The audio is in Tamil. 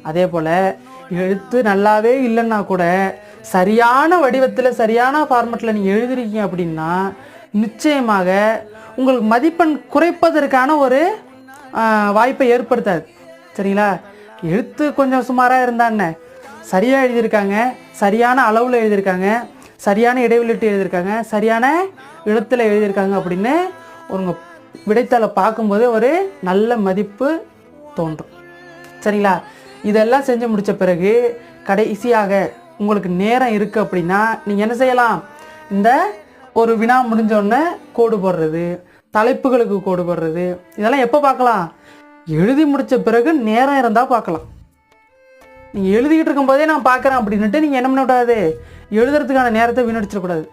அதே போல் எழுத்து நல்லாவே இல்லைன்னா கூட சரியான வடிவத்தில் சரியான ஃபார்மெட்டில் நீங்கள் எழுதுறீங்க அப்படின்னா நிச்சயமாக உங்களுக்கு மதிப்பெண் குறைப்பதற்கான ஒரு வாய்ப்பை ஏற்படுத்தாது. சரிங்களா? எழுத்து கொஞ்சம் சுமாராக இருந்தான்னு சரியாக எழுதியிருக்காங்க, சரியான அளவில் எழுதியிருக்காங்க, சரியான இடைவெளிட்டு எழுதியிருக்காங்க, சரியான எழுத்தில் எழுதியிருக்காங்க அப்படின்னு உங்கள் விடைத்தாளை பார்க்கும்போது ஒரு நல்ல மதிப்பு தோன்றும். சரிங்களா? இதெல்லாம் செஞ்சு முடித்த பிறகு கடைசியாக உங்களுக்கு நேரம் இருக்குது அப்படின்னா நீங்கள் என்ன செய்யலாம்? இந்த ஒரு வினா முடிஞ்சோடனே கோடு போடுறது, தலைப்புகளுக்கு கோடு போடுறது, இதெல்லாம் எப்போ பார்க்கலாம்? எழுதி முடித்த பிறகு நேரம் இருந்தால் பார்க்கலாம். நீங்கள் எழுதிக்கிட்டு இருக்கும்போதே நான் பார்க்குறேன் அப்படின்ட்டு நீங்கள் என்ன பண்ணக்கூடாது, எழுதுறதுக்கான நேரத்தை வீணடிச்சிடக்கூடாது.